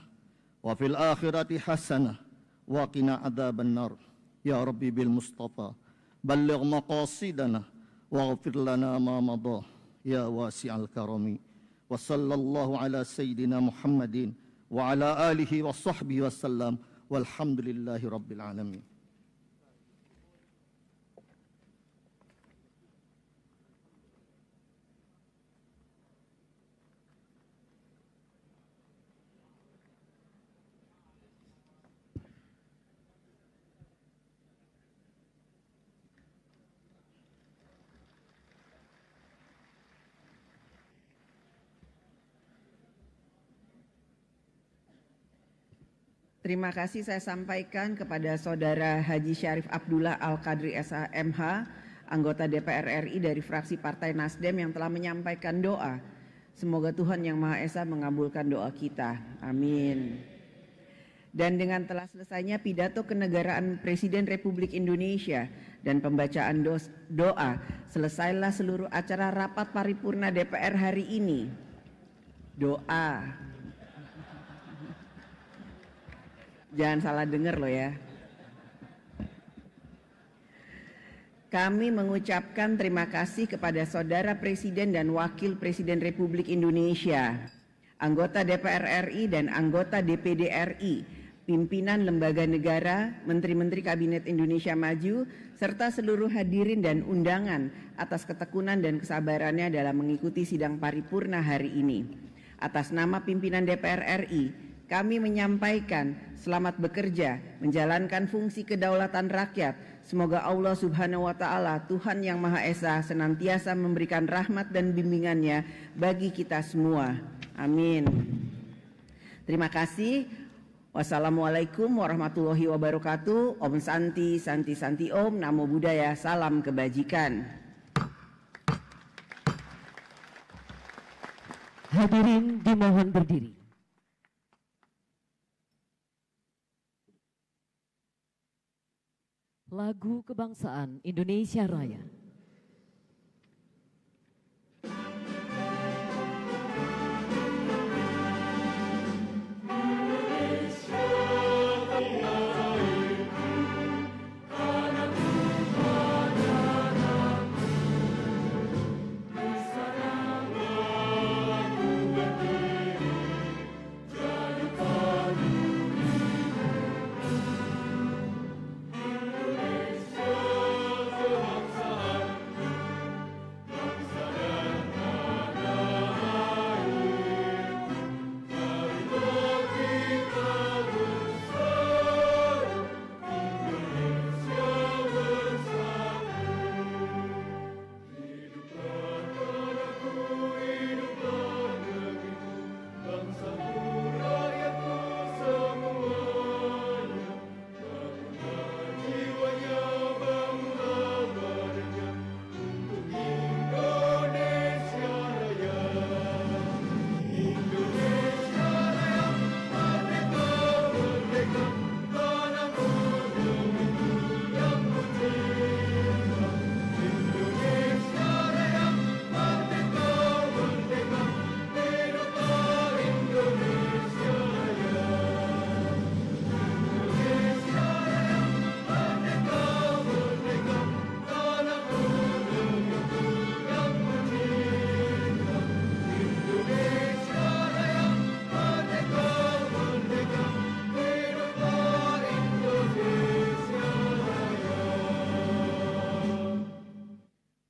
wa fil akhirati hasanah wa qina adzaban nar. Ya Rabbi bil Mustafa balligh maqasidana waghfir lana ma madha ya wasi'al karami. Wa sallallahu ala sayyidina Muhammadin wa ala alihi wa sahbihi wasallam walhamdulillahi rabbil alamin. Terima kasih saya sampaikan kepada Saudara Haji Syarif Abdullah Al-Qadri SH-MH, anggota DPR RI dari fraksi Partai Nasdem yang telah menyampaikan doa. Semoga Tuhan Yang Maha Esa mengabulkan doa kita. Amin. Dan dengan telah selesainya pidato kenegaraan Presiden Republik Indonesia dan pembacaan doa, selesailah seluruh acara rapat paripurna DPR hari ini. Doa. Jangan salah dengar loh ya. Kami mengucapkan terima kasih kepada Saudara Presiden dan Wakil Presiden Republik Indonesia, anggota DPR RI dan anggota DPD RI, pimpinan lembaga negara, menteri-menteri Kabinet Indonesia Maju, serta seluruh hadirin dan undangan atas ketekunan dan kesabarannya dalam mengikuti sidang paripurna hari ini. Atas nama pimpinan DPR RI, kami menyampaikan selamat bekerja, menjalankan fungsi kedaulatan rakyat. Semoga Allah Subhanahu wa Ta'ala, Tuhan Yang Maha Esa, senantiasa memberikan rahmat dan bimbingannya bagi kita semua. Amin. Terima kasih. Wassalamualaikum warahmatullahi wabarakatuh. Om Santi, Santi Santi Om, Namo Buddhaya, salam kebajikan. Hadirin dimohon berdiri. Lagu Kebangsaan Indonesia Raya. Indonesia, bangsa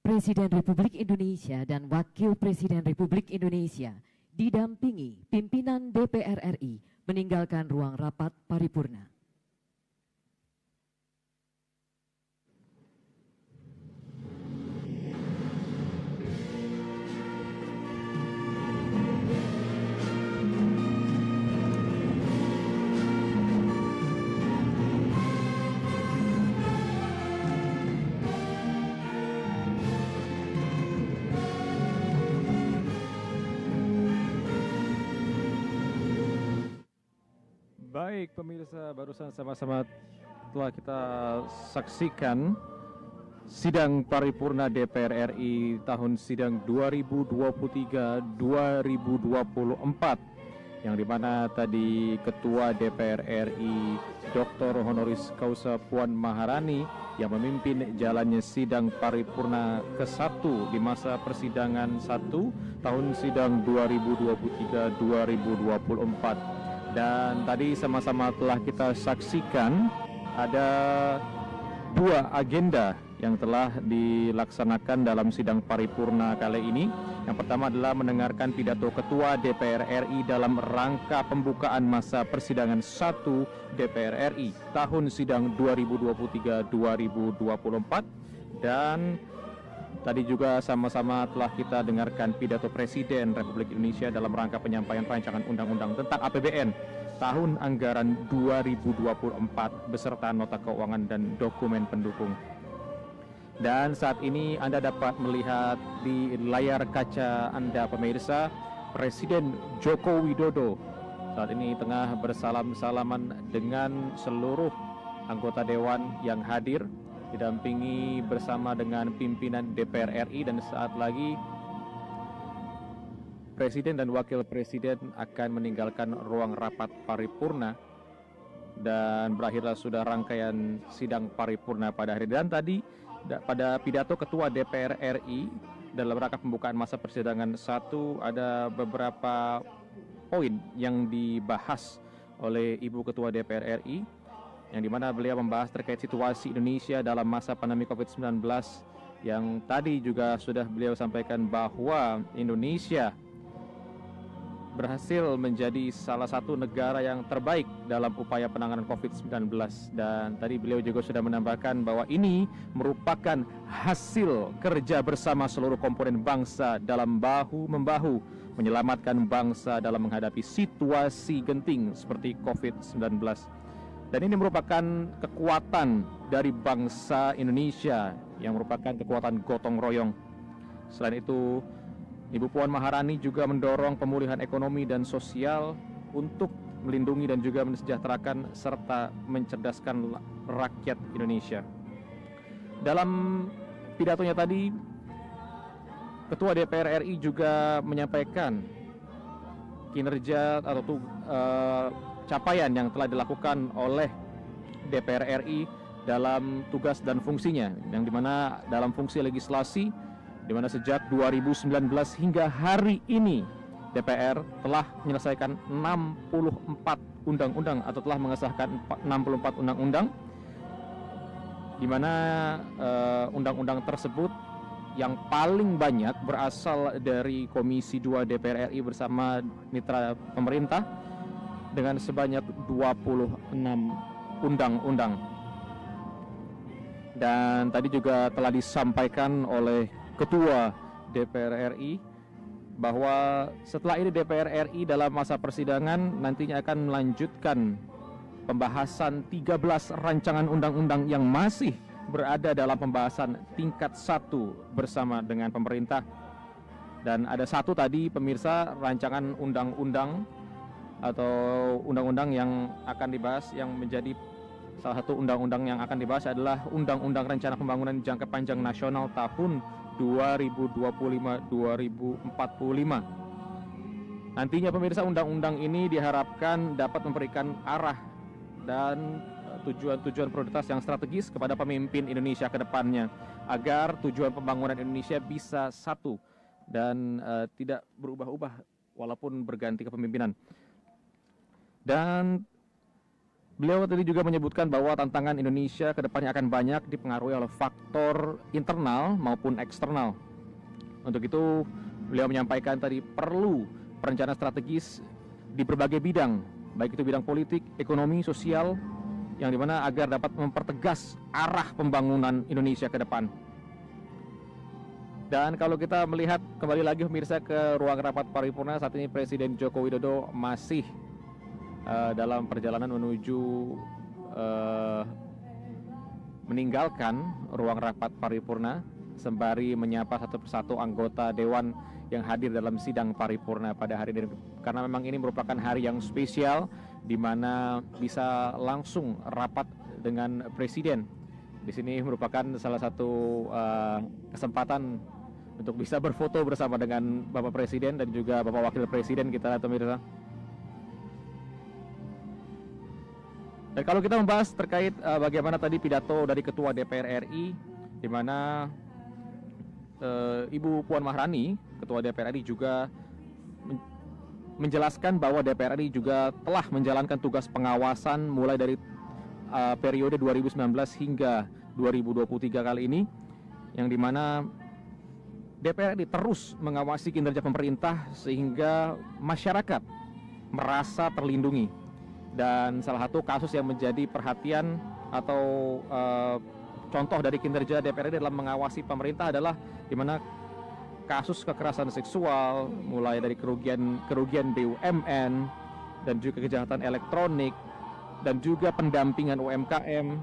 Presiden Republik Indonesia dan Wakil Presiden Republik Indonesia didampingi pimpinan DPR RI meninggalkan ruang rapat paripurna. Baik pemirsa, barusan sama-sama telah kita saksikan sidang paripurna DPR RI tahun sidang 2023-2024 yang dimana tadi Ketua DPR RI Dr. Honoris Causa Puan Maharani yang memimpin jalannya sidang paripurna ke-1 di masa persidangan 1 tahun sidang 2023-2024. Dan tadi sama-sama telah kita saksikan ada dua agenda yang telah dilaksanakan dalam sidang paripurna kali ini. Yang pertama adalah mendengarkan pidato Ketua DPR RI dalam rangka pembukaan masa persidangan 1 DPR RI tahun sidang 2023-2024. Dan tadi juga sama-sama telah kita dengarkan pidato Presiden Republik Indonesia dalam rangka penyampaian rancangan undang-undang tentang APBN tahun anggaran 2024 beserta nota keuangan dan dokumen pendukung. Dan saat ini Anda dapat melihat di layar kaca Anda pemirsa, Presiden Joko Widodo saat ini tengah bersalam-salaman dengan seluruh anggota Dewan yang hadir, didampingi bersama dengan pimpinan DPR RI, dan saat lagi Presiden dan Wakil Presiden akan meninggalkan ruang rapat paripurna dan berakhirlah sudah rangkaian sidang paripurna pada hari. Dan tadi pada pidato Ketua DPR RI dalam rangka pembukaan masa persidangan 1 ada beberapa poin yang dibahas oleh Ibu Ketua DPR RI, yang dimana beliau membahas terkait situasi Indonesia dalam masa pandemi COVID-19, yang tadi juga sudah beliau sampaikan bahwa Indonesia berhasil menjadi salah satu negara yang terbaik dalam upaya penanganan COVID-19. Dan tadi beliau juga sudah menambahkan bahwa ini merupakan hasil kerja bersama seluruh komponen bangsa dalam bahu-membahu menyelamatkan bangsa dalam menghadapi situasi genting seperti COVID-19. Dan ini merupakan kekuatan dari bangsa Indonesia yang merupakan kekuatan gotong royong. Selain itu, Ibu Puan Maharani juga mendorong pemulihan ekonomi dan sosial untuk melindungi dan juga mensejahterakan serta mencerdaskan rakyat Indonesia. Dalam pidatonya tadi, Ketua DPR RI juga menyampaikan kinerja atau capaian yang telah dilakukan oleh DPR RI dalam tugas dan fungsinya, yang dimana dalam fungsi legislasi, di mana sejak 2019 hingga hari ini DPR telah menyelesaikan 64 undang-undang atau telah mengesahkan 64 undang-undang, di mana undang-undang tersebut yang paling banyak berasal dari Komisi 2 DPR RI bersama mitra pemerintah dengan sebanyak 26 undang-undang. Dan tadi juga telah disampaikan oleh Ketua DPR RI bahwa setelah ini DPR RI dalam masa persidangan nantinya akan melanjutkan pembahasan 13 rancangan undang-undang yang masih berada dalam pembahasan tingkat 1 bersama dengan pemerintah. Dan ada satu tadi pemirsa rancangan undang-undang atau undang-undang yang akan dibahas, yang menjadi salah satu undang-undang yang akan dibahas adalah Undang-Undang Rencana Pembangunan Jangka Panjang Nasional tahun 2025-2045. Nantinya pemirsa, undang-undang ini diharapkan dapat memberikan arah dan tujuan-tujuan prioritas yang strategis kepada pemimpin Indonesia ke depannya, agar tujuan pembangunan Indonesia bisa satu dan tidak berubah-ubah walaupun berganti kepemimpinan. Dan Beliau tadi juga menyebutkan bahwa tantangan Indonesia ke depannya akan banyak dipengaruhi oleh faktor internal maupun eksternal. Untuk itu, beliau menyampaikan tadi perlu perencanaan strategis di berbagai bidang, baik itu bidang politik, ekonomi, sosial, yang dimana agar dapat mempertegas arah pembangunan Indonesia ke depan. Dan kalau kita melihat kembali lagi pemirsa ke ruang rapat paripurna, saat ini Presiden Joko Widodo masih dalam perjalanan menuju meninggalkan ruang rapat paripurna sembari menyapa satu persatu anggota dewan yang hadir dalam sidang paripurna pada hari ini, karena memang ini merupakan hari yang spesial di mana bisa langsung rapat dengan presiden. Di sini merupakan salah satu kesempatan untuk bisa berfoto bersama dengan Bapak Presiden dan juga Bapak Wakil Presiden kita, pemirsa. Dan kalau kita membahas terkait bagaimana tadi pidato dari Ketua DPR RI, di mana Ibu Puan Maharani, Ketua DPR RI juga menjelaskan bahwa DPR RI juga telah menjalankan tugas pengawasan mulai dari periode 2019 hingga 2023 kali ini, yang dimana DPR RI terus mengawasi kinerja pemerintah sehingga masyarakat merasa terlindungi. Dan salah satu kasus yang menjadi perhatian atau contoh dari kinerja DPR RI dalam mengawasi pemerintah adalah di mana kasus kekerasan seksual, mulai dari kerugian BUMN dan juga kejahatan elektronik dan juga pendampingan UMKM,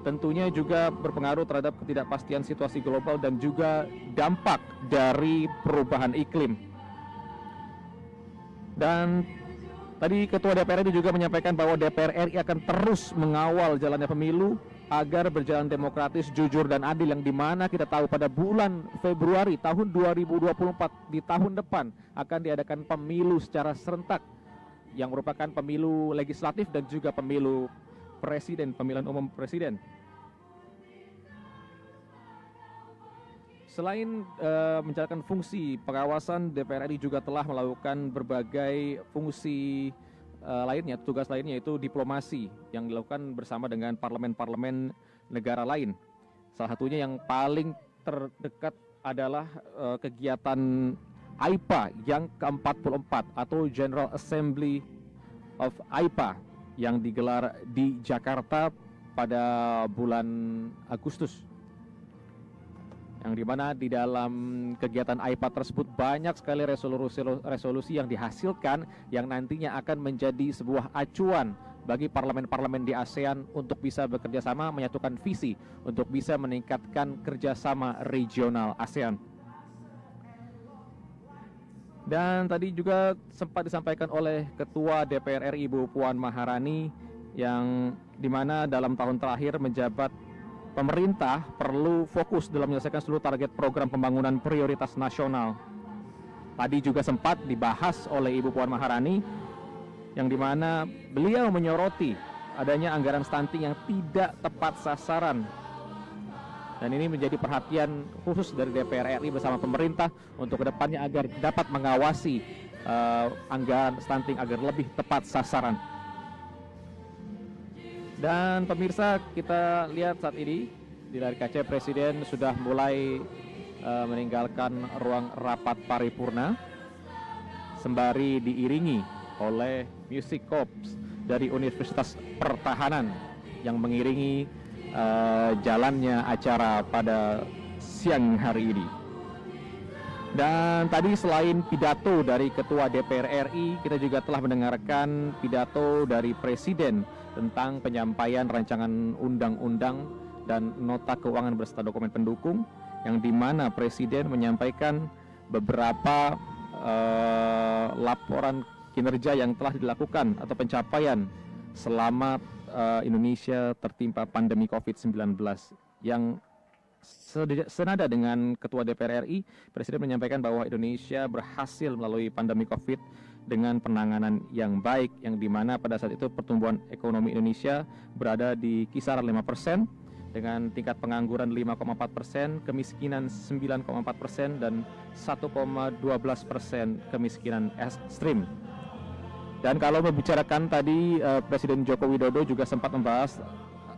tentunya juga berpengaruh terhadap ketidakpastian situasi global dan juga dampak dari perubahan iklim. Dan tadi Ketua DPR RI juga menyampaikan bahwa DPR RI akan terus mengawal jalannya pemilu agar berjalan demokratis, jujur, dan adil, yang dimana kita tahu pada bulan Februari tahun 2024 di tahun depan akan diadakan pemilu secara serentak yang merupakan pemilu legislatif dan juga pemilu presiden, pemilihan umum presiden. Selain menjalankan fungsi pengawasan, DPR RI juga telah melakukan berbagai fungsi lainnya, tugas lainnya, yaitu diplomasi yang dilakukan bersama dengan parlemen-parlemen negara lain. Salah satunya yang paling terdekat adalah kegiatan AIPA yang ke-44 atau General Assembly of AIPA yang digelar di Jakarta pada bulan Agustus. Yang dimana di dalam kegiatan AIPA tersebut banyak sekali resolusi yang dihasilkan yang nantinya akan menjadi sebuah acuan bagi parlemen-parlemen di ASEAN untuk bisa bekerja sama menyatukan visi untuk bisa meningkatkan kerjasama regional ASEAN. Dan tadi juga sempat disampaikan oleh Ketua DPR RI Ibu Puan Maharani yang dimana dalam tahun terakhir menjabat, pemerintah perlu fokus dalam menyelesaikan seluruh target program pembangunan prioritas nasional. Tadi juga sempat dibahas oleh Ibu Puan Maharani, yang dimana beliau menyoroti adanya anggaran stunting yang tidak tepat sasaran. Dan ini menjadi perhatian khusus dari DPR RI bersama pemerintah untuk kedepannya agar dapat mengawasi anggaran stunting agar lebih tepat sasaran. Dan pemirsa, kita lihat saat ini di layar kaca Presiden sudah mulai meninggalkan ruang rapat paripurna sembari diiringi oleh Music Corps dari Universitas Pertahanan yang mengiringi jalannya acara pada siang hari ini. Dan tadi selain pidato dari Ketua DPR RI, kita juga telah mendengarkan pidato dari Presiden tentang penyampaian rancangan undang-undang dan nota keuangan beserta dokumen pendukung, yang dimana Presiden menyampaikan beberapa laporan kinerja yang telah dilakukan atau pencapaian selama Indonesia tertimpa pandemi COVID-19. Yang senada dengan Ketua DPR RI, Presiden menyampaikan bahwa Indonesia berhasil melalui pandemi COVID dengan penanganan yang baik, yang dimana pada saat itu pertumbuhan ekonomi Indonesia berada di kisaran 5%, dengan tingkat pengangguran 5,4%, kemiskinan 9,4%, dan 1,12% kemiskinan ekstrim. Dan kalau membicarakan tadi Presiden Joko Widodo juga sempat membahas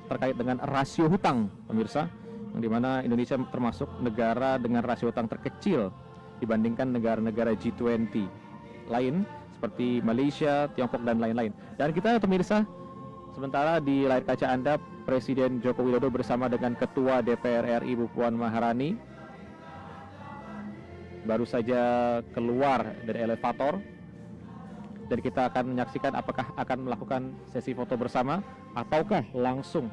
terkait dengan rasio hutang, pemirsa, yang dimana Indonesia termasuk negara dengan rasio hutang terkecil dibandingkan negara-negara G20 lain seperti Malaysia, Tiongkok, dan lain-lain. Dan kita, pemirsa, sementara di layar kaca Anda, Presiden Joko Widodo bersama dengan Ketua DPR RI Bu Puan Maharani baru saja keluar dari elevator, dan kita akan menyaksikan apakah akan melakukan sesi foto bersama ataukah langsung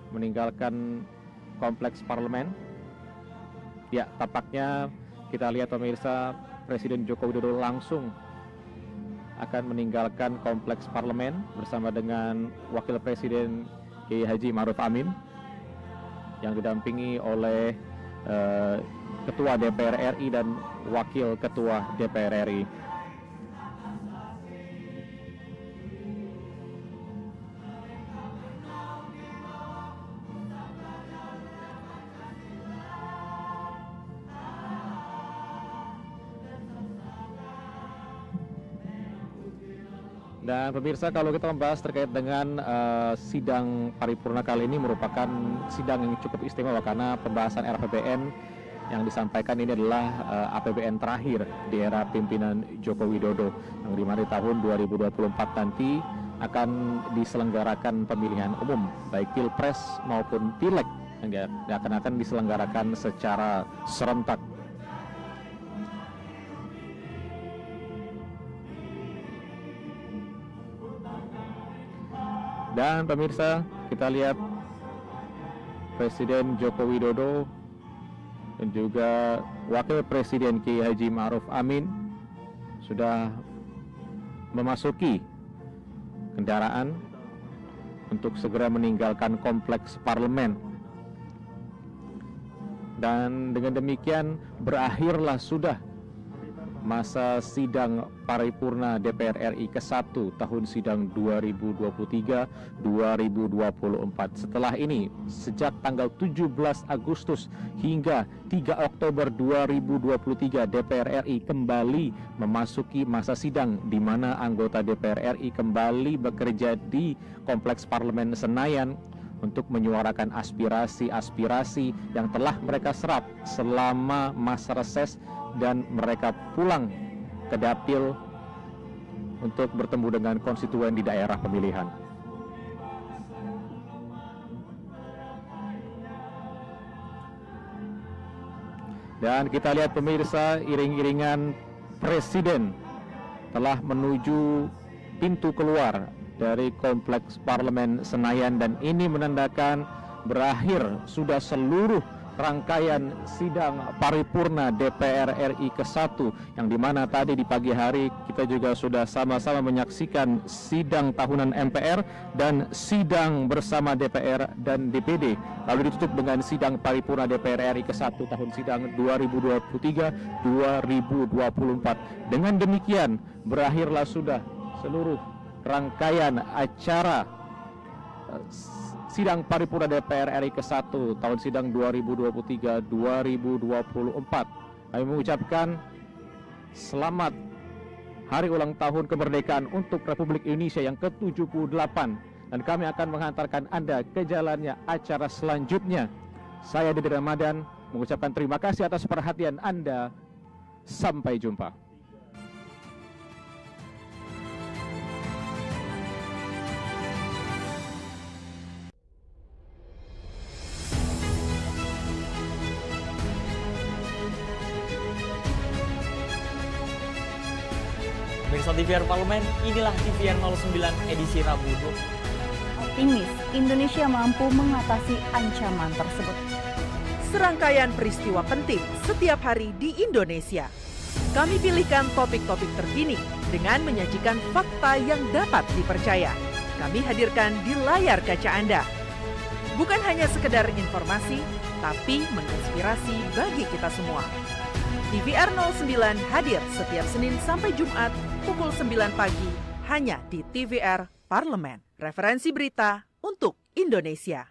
meninggalkan kompleks parlemen. Ya, tampaknya kita lihat, pemirsa, Presiden Joko Widodo langsung akan meninggalkan kompleks parlemen bersama dengan Wakil Presiden Kiai Haji Ma'ruf Amin yang didampingi oleh Ketua DPR RI dan Wakil Ketua DPR RI. Dan pemirsa, kalau kita membahas terkait dengan sidang paripurna kali ini merupakan sidang yang cukup istimewa karena pembahasan RAPBN yang disampaikan ini adalah APBN terakhir di era pimpinan Joko Widodo, yang dimana di tahun 2024 nanti akan diselenggarakan pemilihan umum baik Pilpres maupun Pileg yang akan diselenggarakan secara serentak. Dan pemirsa, kita lihat Presiden Joko Widodo dan juga Wakil Presiden Kiai Haji Ma'ruf Amin sudah memasuki kendaraan untuk segera meninggalkan kompleks parlemen. Dan dengan demikian berakhirlah sudah masa sidang paripurna DPR RI ke-1 tahun sidang 2023-2024. Setelah ini, sejak tanggal 17 Agustus hingga 3 Oktober 2023, DPR RI kembali memasuki masa sidang di mana anggota DPR RI kembali bekerja di Kompleks Parlemen Senayan untuk menyuarakan aspirasi-aspirasi yang telah mereka serap selama masa reses dan mereka pulang ke dapil untuk bertemu dengan konstituen di daerah pemilihan. Dan kita lihat, pemirsa, iring-iringan Presiden telah menuju pintu keluar dari Kompleks Parlemen Senayan, dan ini menandakan berakhir sudah seluruh rangkaian sidang paripurna DPR RI ke-1, yang dimana tadi di pagi hari kita juga sudah sama-sama menyaksikan sidang tahunan MPR dan sidang bersama DPR dan DPD, lalu ditutup dengan sidang paripurna DPR RI ke-1 tahun sidang 2023-2024. Dengan demikian berakhirlah sudah seluruh rangkaian acara sidang paripurna DPR RI ke-1 tahun sidang 2023-2024. Kami mengucapkan selamat Hari Ulang Tahun Kemerdekaan untuk Republik Indonesia yang ke-78, dan kami akan menghantarkan Anda ke jalannya acara selanjutnya. Saya Dede Ramadan mengucapkan terima kasih atas perhatian Anda. Sampai jumpa. Pemirsa TVR Parlemen, inilah TVR 09 edisi Rabu 20. Optimis Indonesia mampu mengatasi ancaman tersebut. Serangkaian peristiwa penting setiap hari di Indonesia. Kami pilihkan topik-topik terkini dengan menyajikan fakta yang dapat dipercaya. Kami hadirkan di layar kaca Anda. Bukan hanya sekedar informasi, tapi menginspirasi bagi kita semua. TVR 09 hadir setiap Senin sampai Jumat pukul 9 pagi hanya di TVR Parlemen. Referensi berita untuk Indonesia.